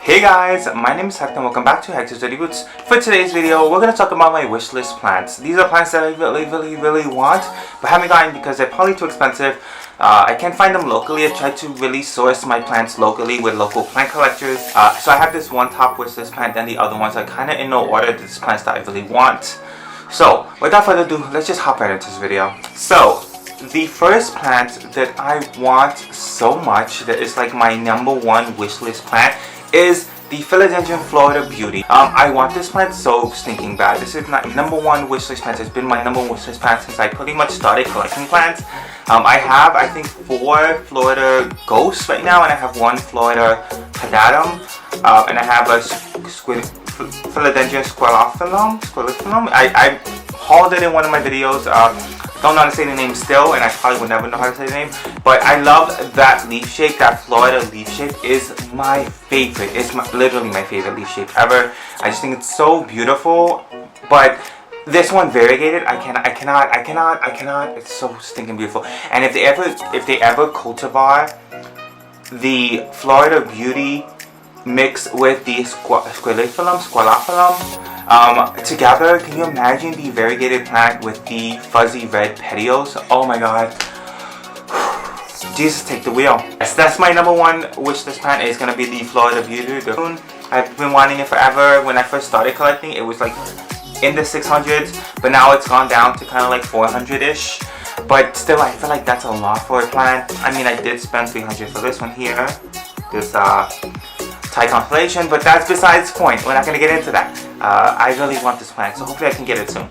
Hey guys, my name is Hector and welcome back to Hector's Dirty Roots. For today's video, we're going to talk about my wish list plants. These are plants that I really want, but haven't gotten because they're probably too expensive. I can't find them locally. I tried to really source my plants locally with local plant collectors. So I have this one top wish list plant and the other ones are kind of in no order. These plants that I really want. So, without further ado, let's just hop right into this video. So, the first plant that I want so much, that is like my #1 wish list plant, is the Philodendron Florida Beauty. I want this plant so stinking bad. This is my #1 wishlist plant. It's been my #1 wishlist plant since I pretty much started collecting plants. I have, I think, 4 Florida Ghosts right now, and I have 1 Florida Pedatum, and I have a Philodendron Squalophyllum. I hauled it in one of my videos. Don't know how to say the name still, and I probably will never know how to say the name. But I love that leaf shape. That Florida leaf shape is my favorite. It's literally my favorite leaf shape ever. I just think it's so beautiful. But this one, variegated, I cannot. It's so stinking beautiful. And if they ever cultivar the Florida Beauty mixed with the Squalophyllum, together, can you imagine the variegated plant with the fuzzy red petioles? Oh my god. Jesus, take the wheel. Yes, that's my #1 wish list plant. Is gonna be the Florida Beauty. I've been wanting it forever. When I first started collecting, it was like in the 600s, but now it's gone down to kind of like 400-ish. But still, I feel like that's a lot for a plant. I mean, I did spend 300 for this one here. This Thai constellation, but that's besides the point. We're not going to get into that. I really want this plant, so hopefully I can get it soon.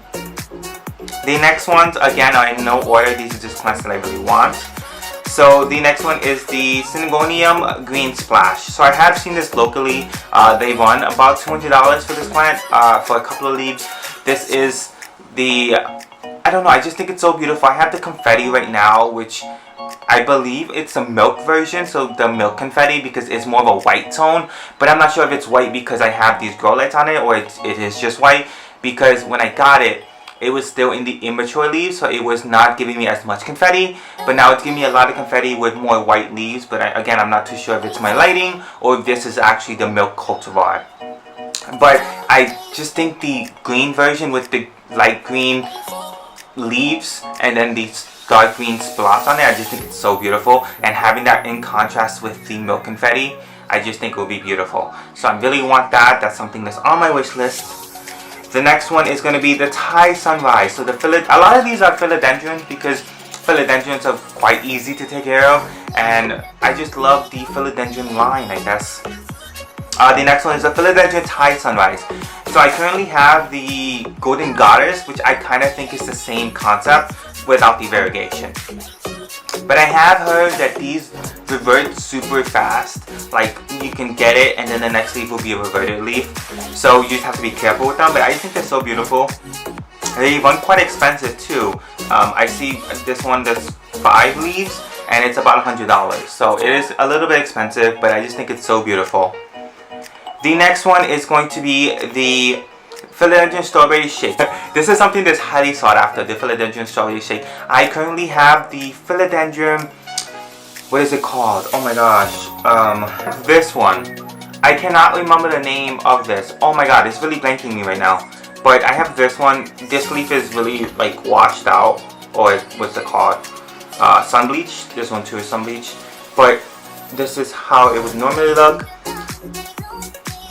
The next ones, again, are in no order. These are just plants that I really want. So the next one is the Syngonium Green Splash. So I have seen this locally. They run about $200 for this plant, for a couple of leaves. This is the, I don't know, I just think it's so beautiful. I have the confetti right now, which I believe it's a milk version, so the milk confetti, because it's more of a white tone. But I'm not sure if it's white because I have these grow lights on it, or it is just white, because when I got it, it was still in the immature leaves, so it was not giving me as much confetti. But now it's giving me a lot of confetti with more white leaves. But again, I'm not too sure if it's my lighting or if this is actually the milk cultivar. But I just think the green version with the light green leaves and then these dark green spots on there, I just think it's so beautiful. And having that in contrast with the milk confetti, I just think it will be beautiful. So I really want that. That's something that's on my wish list. The next one is going to be the Thai Sunrise. So a lot of these are philodendrons because philodendrons are quite easy to take care of, and I just love the philodendron line, I guess. The next one is the Philodendron Thai Sunrise. So I currently have the Golden Goddess, which I kind of think is the same concept without the variegation. But I have heard that these revert super fast. Like, you can get it and then the next leaf will be a reverted leaf. So you just have to be careful with them. But I just think they're so beautiful. They run quite expensive too. I see this one that's 5 leaves and it's about $100. So it is a little bit expensive, but I just think it's so beautiful. The next one is going to be the Philodendron Strawberry Shake. This is something that's highly sought after, the Philodendron Strawberry Shake. I currently have the Philodendron, what is it called? Oh my gosh. This one. I cannot remember the name of this. Oh my god, it's really blanking me right now. But I have this one. This leaf is really like washed out, or what's it called? Sun bleached. This one too is sun bleached. But this is how it would normally look.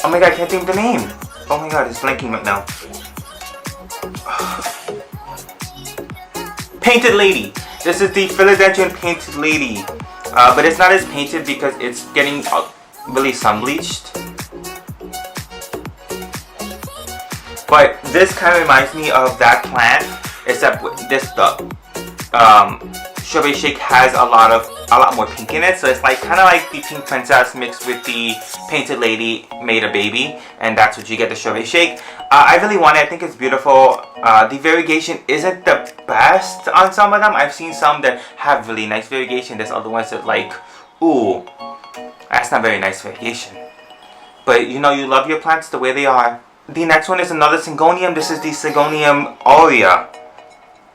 Oh my god, I can't think of the name. Oh my god, it's blanking right now. Painted Lady. This is the Philodendron Painted Lady. But it's not as painted because it's getting really sun bleached. But this kind of reminds me of that plant, except this Strawberry Shake has a lot more pink in it, so it's like kind of like the Pink Princess mixed with the Painted Lady made a baby, and that's what you get, the Strawberry Shake. I really want it. I think it's beautiful. The variegation isn't the best on some of them. I've seen some that have really nice variegation. There's other ones that like, ooh, that's not very nice variegation. But you know, you love your plants the way they are. The next one is another Syngonium. This is the Syngonium Oreo.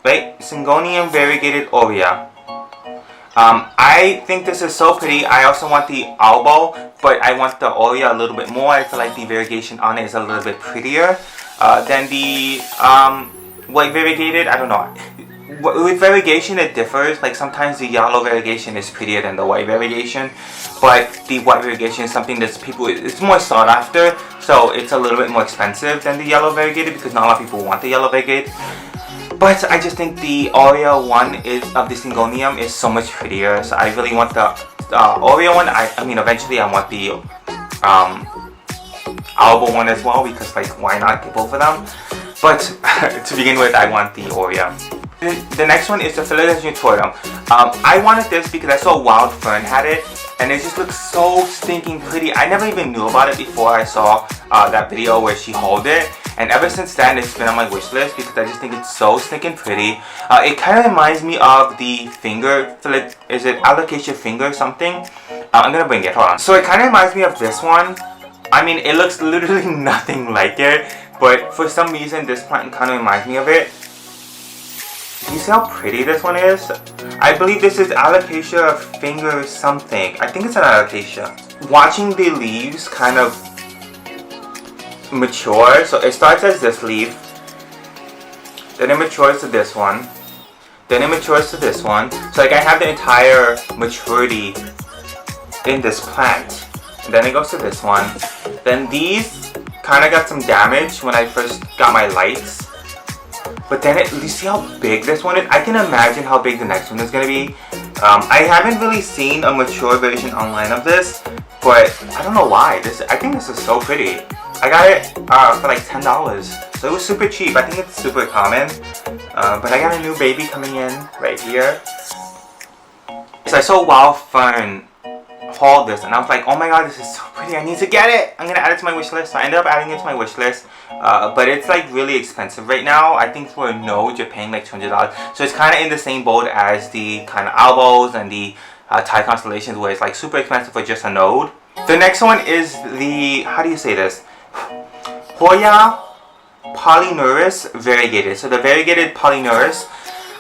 Right? Syngonium Variegated Oreo. I think this is so pretty. I also want the elbow, but I want the Oreo a little bit more. I feel like the variegation on it is a little bit prettier than the white variegated. I don't know. With variegation it differs. Like sometimes the yellow variegation is prettier than the white variegation, but the white variegation is something that's it's more sought after, so it's a little bit more expensive than the yellow variegated because not a lot of people want the yellow variegated. But I just think the Oreo one of the Syngonium is so much prettier, so I really want the Oreo one. I mean eventually I want the elbow one as well, because like why not get both of them? But to begin with, I want the Oreo. The next one is the Philodendron Totem. I wanted this because I saw Wild Fern had it, and it just looks so stinking pretty. I never even knew about it before I saw that video where she hauled it, and ever since then it's been on my wish list because I just think it's so stinking pretty. It kind of reminds me of the finger, is it alocasia finger something? I'm gonna bring it, hold on. So it kind of reminds me of this one. I mean, it looks literally nothing like it, but for some reason this plant kind of reminds me of it. You see how pretty this one is? I believe this is alocasia finger something. I think it's an alocasia. Watching the leaves kind of mature. So it starts as this leaf, then it matures to this one, then it matures to this one. So like I have the entire maturity in this plant. And then it goes to this one. Then these kind of got some damage when I first got my lights. But then you see how big this one is? I can imagine how big the next one is going to be. I haven't really seen a mature version online of this, but I don't know why. I think this is so pretty. I got it for like $10, so it was super cheap. I think it's super common. But I got a new baby coming in right here. So I saw Wild Fern haul this, and I was like, oh my god, this is so pretty, I need to get it. I'm gonna add it to my wish list. So I ended up adding it to my wish list, but it's like really expensive right now. I think for a node you're paying like $200, so it's kind of in the same boat as the kind of elbows and the Thai constellations, where it's like super expensive for just a node. The next one is the, how do you say this, Hoya Polynorus variegated. So the variegated Polyneurous,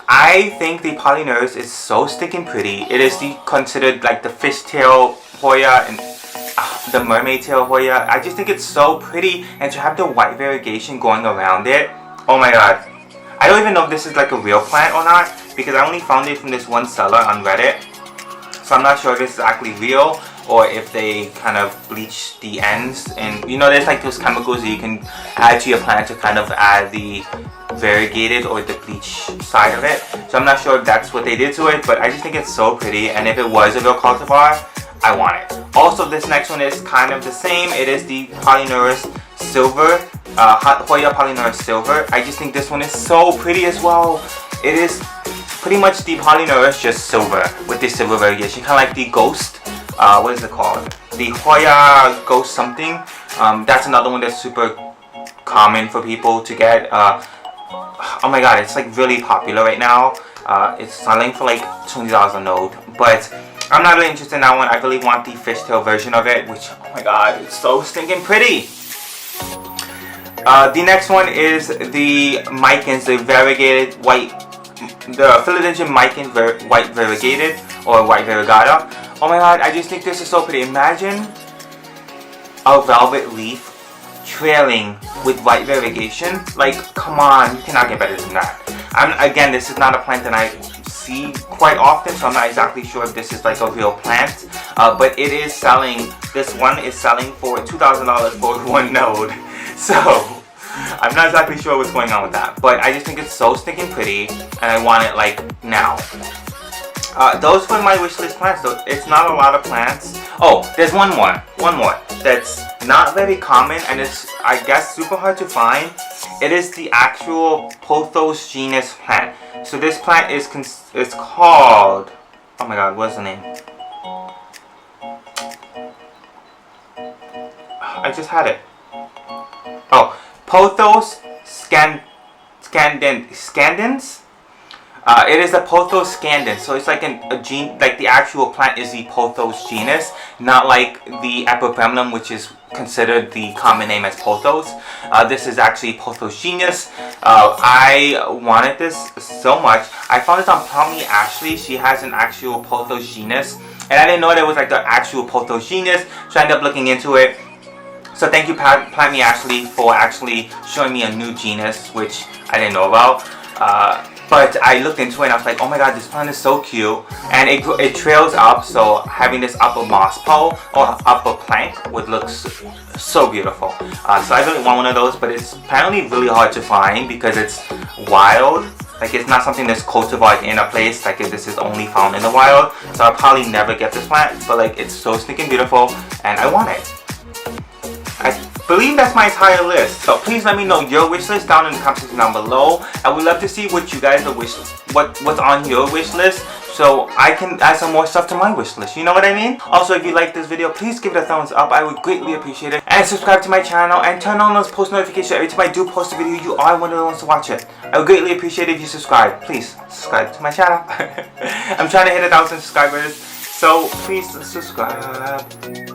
I think the Polyneurous is so stinking pretty. It is considered like the fishtail Hoya and the mermaid tail Hoya. I just think it's so pretty, and to have the white variegation going around it, oh my god. I don't even know if this is like a real plant or not, because I only found it from this one seller on Reddit. So I'm not sure if this is actually real or if they kind of bleach the ends. And you know, there's like those chemicals that you can add to your plant to kind of add the variegated or the bleach side of it. So I'm not sure if that's what they did to it, but I just think it's so pretty, and if it was a real cultivar, I want it. Also, this next one is kind of the same. It is the Polyneurus Silver, Hoya Polyneurous Silver. I just think this one is so pretty as well. It is pretty much the Polyneurous, just silver with the silver variegation, kind of like the Ghost. What is it called? The Hoya Ghost something. That's another one that's super common for people to get. Oh my god, it's like really popular right now. It's selling for like $20 a node, but I'm not really interested in that one. I really want the fishtail version of it, which, oh my god, it's so stinking pretty. The next one is the Mycans, the variegated white, the Philodendron Mycan white variegated or white variegata. Oh my god, I just think this is so pretty. Imagine a velvet leaf trailing with white variegation. Like, come on, you cannot get better than that. Again, this is not a plant that I see quite often, so I'm not exactly sure if this is like a real plant, but it is selling. This one is selling for $2,000 for one node, so I'm not exactly sure what's going on with that, but I just think it's so stinking pretty, and I want it like now. Those were my wishlist plants, though. It's not a lot of plants. Oh, there's one more that's not very common, and it's, I guess, super hard to find. It is the actual Pothos genus plant. So this plant is called, oh my god, what's the name? I just had it. Oh, Pothos scandens. It is a Pothos scandens, so it's like like the actual plant is the Pothos genus, not like the Epiphyllum, which is considered the common name as Pothos. This is actually Pothos genus. I wanted this so much. I found this on Plant Me Ashley. She has an actual Pothos genus, and I didn't know there was like the actual Pothos genus, so I ended up looking into it. So thank you, Plant Me Ashley, for actually showing me a new genus, which I didn't know about. But I looked into it and I was like, oh my god, this plant is so cute. And it trails up, so having this up a moss pole or up a plank would look so beautiful. So I really want one of those, but it's apparently really hard to find because it's wild. Like, it's not something that's cultivated in a place. Like, if this is only found in the wild. So I'll probably never get this plant, but like, it's so stinking beautiful and I want it. I believe that's my entire list. So please let me know your wish list down in the comment section down below. I would love to see what you guys are what's on your wish list, so I can add some more stuff to my wish list. You know what I mean? Also, if you like this video, please give it a thumbs up. I would greatly appreciate it. And subscribe to my channel and turn on those post notifications every time I do post a video. You are one of the ones to watch it. I would greatly appreciate it if you subscribe. Please subscribe to my channel. I'm trying to hit 1,000 subscribers, so please subscribe.